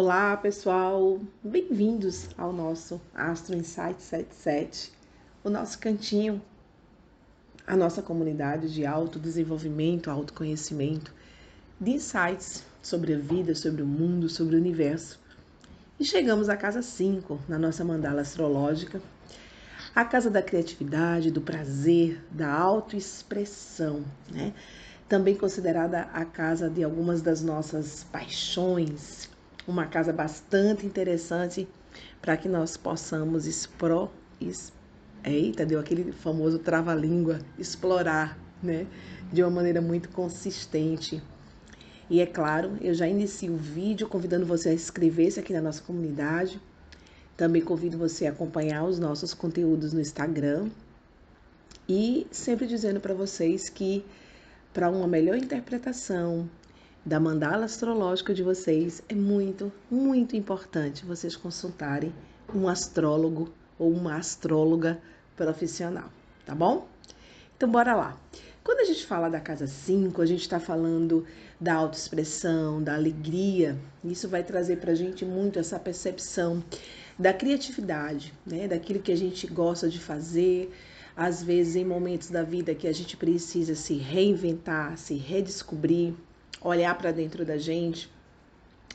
Olá, pessoal! Bem-vindos ao nosso Astro Insight 77, o nosso cantinho, a nossa comunidade de autodesenvolvimento, autoconhecimento, de insights sobre a vida, sobre o mundo, sobre o universo. E chegamos à casa 5, na nossa mandala astrológica, a casa da criatividade, do prazer, da autoexpressão, né? Também considerada a casa de algumas das nossas paixões, uma casa bastante interessante para que nós possamos deu aquele famoso trava-língua, explorar, né? De uma maneira muito consistente. E é claro, eu já inicio o vídeo convidando você a inscrever-se aqui na nossa comunidade. Também convido você a acompanhar os nossos conteúdos no Instagram. E sempre dizendo para vocês que para uma melhor interpretação da mandala astrológica de vocês, é muito, muito importante vocês consultarem um astrólogo ou uma astróloga profissional, tá bom? Então, bora lá. Quando a gente fala da casa 5, a gente está falando da autoexpressão, da alegria. Isso vai trazer para a gente muito essa percepção da criatividade, né? Daquilo que a gente gosta de fazer. Às vezes, em momentos da vida que a gente precisa se reinventar, se redescobrir, olhar para dentro da gente.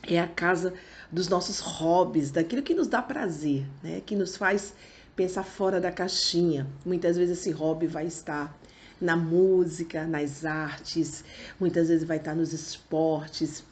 É a casa dos nossos hobbies, daquilo que nos dá prazer, né? Que nos faz pensar fora da caixinha. Muitas vezes esse hobby vai estar na música, nas artes, muitas vezes vai estar nos esportes.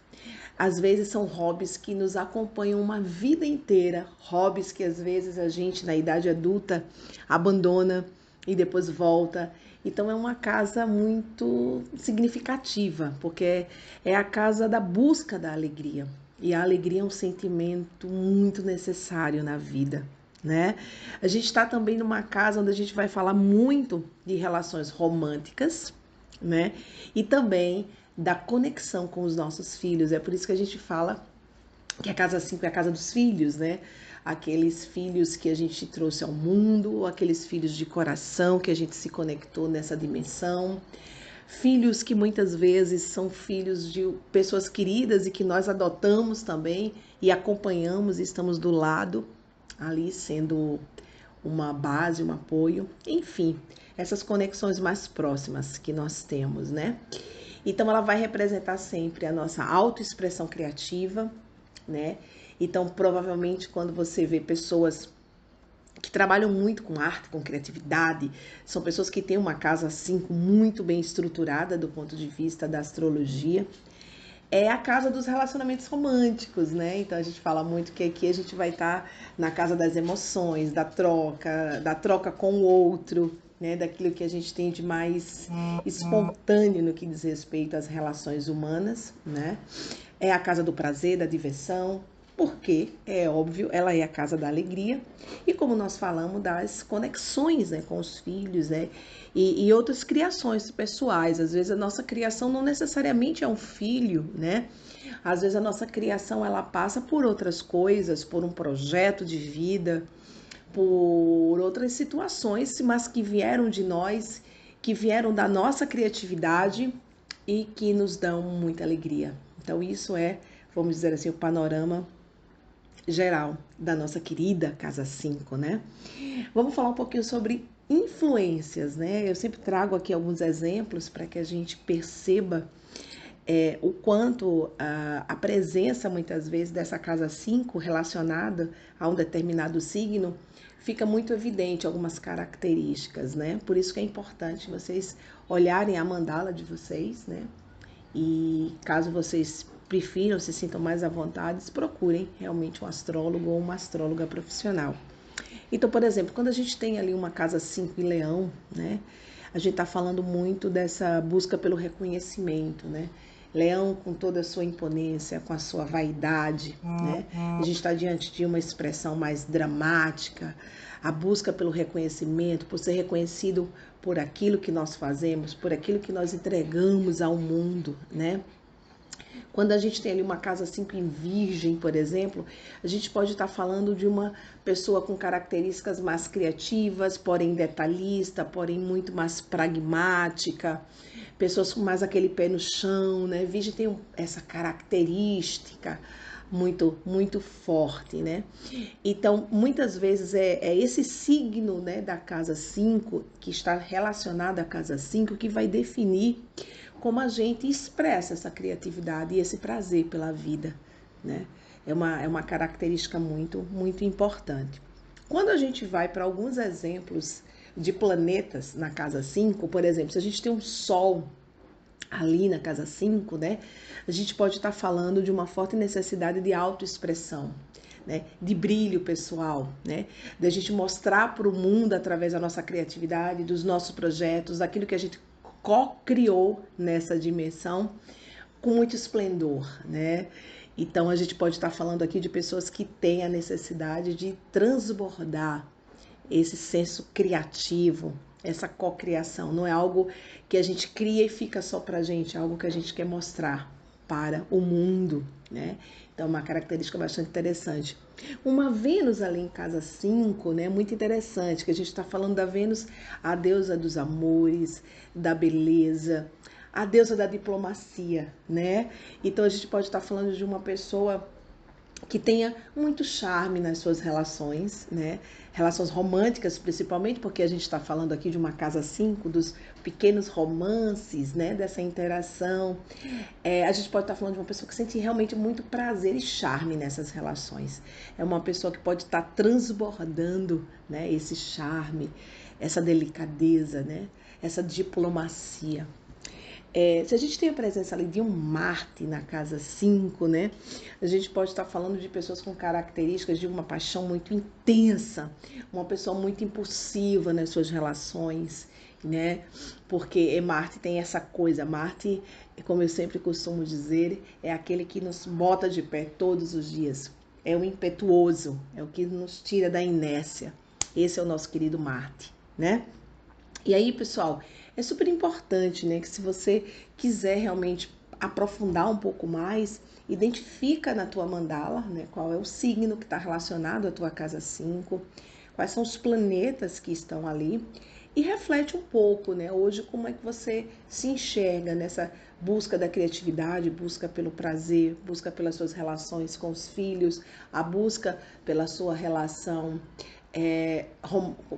Às vezes são hobbies que nos acompanham uma vida inteira, hobbies que às vezes a gente na idade adulta abandona e depois volta. Então é uma casa muito significativa, porque é a casa da busca da alegria. E a alegria é um sentimento muito necessário na vida, né? A gente está também numa casa onde a gente vai falar muito de relações românticas, né? E também da conexão com os nossos filhos. É por isso que a gente fala que a casa 5 é a casa dos filhos, né? Aqueles filhos que a gente trouxe ao mundo, aqueles filhos de coração que a gente se conectou nessa dimensão. Filhos que muitas vezes são filhos de pessoas queridas e que nós adotamos também e acompanhamos e estamos do lado, ali sendo uma base, um apoio. Enfim, essas conexões mais próximas que nós temos, né? Então, ela vai representar sempre a nossa autoexpressão criativa, né? Então, provavelmente, quando você vê pessoas que trabalham muito com arte, com criatividade, são pessoas que têm uma casa 5 muito bem estruturada do ponto de vista da astrologia. É a casa dos relacionamentos românticos, né? Então a gente fala muito que aqui a gente vai estar na casa das emoções, da troca com o outro, né? Daquilo que a gente tem de mais espontâneo no que diz respeito às relações humanas, né? É a casa do prazer, da diversão, porque, é óbvio, ela é a casa da alegria. E como nós falamos das conexões, né, com os filhos, né? E outras criações pessoais. Às vezes a nossa criação não necessariamente é um filho, né? Às vezes a nossa criação ela passa por outras coisas, por um projeto de vida, por outras situações, mas que vieram de nós, que vieram da nossa criatividade e que nos dão muita alegria. Então isso é, vamos dizer assim, o panorama geral da nossa querida casa 5, né? Vamos falar um pouquinho sobre influências, né? Eu sempre trago aqui alguns exemplos para que a gente perceba o quanto a presença, muitas vezes, dessa casa 5 relacionada a um determinado signo fica muito evidente algumas características, né? Por isso que é importante vocês olharem a mandala de vocês, né? E caso vocês prefiram, se sintam mais à vontade, procurem realmente um astrólogo ou uma astróloga profissional. Então, por exemplo, quando a gente tem ali uma casa 5 em Leão, né? A gente está falando muito dessa busca pelo reconhecimento, né? Leão com toda a sua imponência, com a sua vaidade, né? A gente está diante de uma expressão mais dramática, a busca pelo reconhecimento, por ser reconhecido por aquilo que nós fazemos, por aquilo que nós entregamos ao mundo, né? Quando a gente tem ali uma casa 5 em Virgem, por exemplo, a gente pode estar falando de uma pessoa com características mais criativas, porém detalhista, porém muito mais pragmática, pessoas com mais aquele pé no chão, né? Virgem tem essa característica muito forte, né? Então, muitas vezes é esse signo, né, da casa 5, que está relacionado à casa 5, que vai definir como a gente expressa essa criatividade e esse prazer pela vida, né? É uma característica muito importante. Quando a gente vai para alguns exemplos de planetas na casa 5, por exemplo, se a gente tem um Sol ali na casa 5, né, a gente pode estar falando de uma forte necessidade de autoexpressão, né, de brilho pessoal, né, da gente mostrar para o mundo através da nossa criatividade, dos nossos projetos, daquilo que a gente co-criou nessa dimensão com muito esplendor, né? Então a gente pode estar falando aqui de pessoas que têm a necessidade de transbordar esse senso criativo, essa cocriação. Não é algo que a gente cria e fica só pra gente, é algo que a gente quer mostrar para o mundo, né? Então, uma característica bastante interessante. Uma Vênus ali em casa 5, né? Muito interessante, que a gente está falando da Vênus, a deusa dos amores, da beleza, a deusa da diplomacia, né? Então, a gente pode estar falando de uma pessoa que tenha muito charme nas suas relações, né? Relações românticas, principalmente, porque a gente está falando aqui de uma casa 5, dos pequenos romances, né? Dessa interação. A gente pode estar falando de uma pessoa que sente realmente muito prazer e charme nessas relações. É uma pessoa que pode estar transbordando, né? Esse charme, essa delicadeza, né? Essa diplomacia. Se a gente tem a presença ali de um Marte na casa 5, né? A gente pode estar falando de pessoas com características de uma paixão muito intensa, uma pessoa muito impulsiva nas suas relações, né? Porque Marte tem essa coisa, Marte, como eu sempre costumo dizer, é aquele que nos bota de pé todos os dias. É o impetuoso, é o que nos tira da inércia. Esse é o nosso querido Marte, né? E aí, pessoal, é super importante, né, que se você quiser realmente aprofundar um pouco mais, identifica na tua mandala, né, qual é o signo que está relacionado à tua casa 5, quais são os planetas que estão ali, e reflete um pouco, né, hoje como é que você se enxerga nessa busca da criatividade, busca pelo prazer, busca pelas suas relações com os filhos, a busca pela sua relação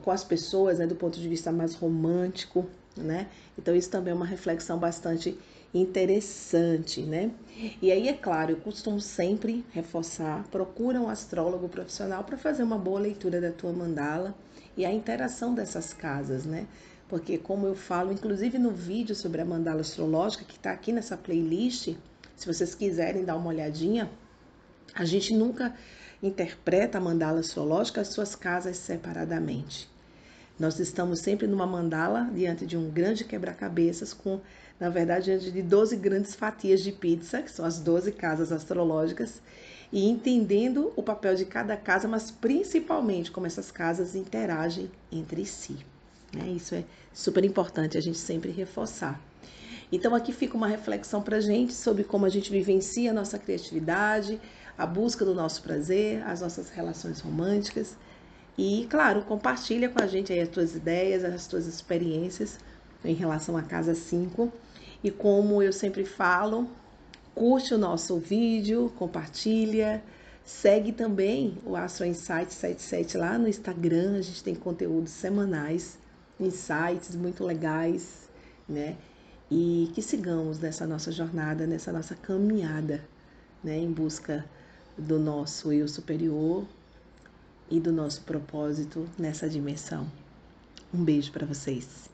com as pessoas, né, do ponto de vista mais romântico, né? Então isso também é uma reflexão bastante interessante, né? E aí, é claro, eu costumo sempre reforçar, procura um astrólogo profissional para fazer uma boa leitura da tua mandala e a interação dessas casas, né? Porque como eu falo, inclusive no vídeo sobre a mandala astrológica, que está aqui nessa playlist, se vocês quiserem dar uma olhadinha, a gente nunca interpreta a mandala astrológica as suas casas separadamente. Nós estamos sempre numa mandala diante de um grande quebra-cabeças com, na verdade, diante de 12 grandes fatias de pizza, que são as 12 casas astrológicas, e entendendo o papel de cada casa, mas principalmente como essas casas interagem entre si. Isso é super importante a gente sempre reforçar. Então aqui fica uma reflexão para a gente sobre como a gente vivencia a nossa criatividade, a busca do nosso prazer, as nossas relações românticas. E, claro, compartilha com a gente aí as tuas ideias, as tuas experiências em relação à casa 5. E como eu sempre falo, curte o nosso vídeo, compartilha, segue também o Astro Insight 77 lá no Instagram. A gente tem conteúdos semanais, insights muito legais, né? E que sigamos nessa nossa jornada, nessa nossa caminhada, né, em busca do nosso eu superior e do nosso propósito nessa dimensão. Um beijo para vocês.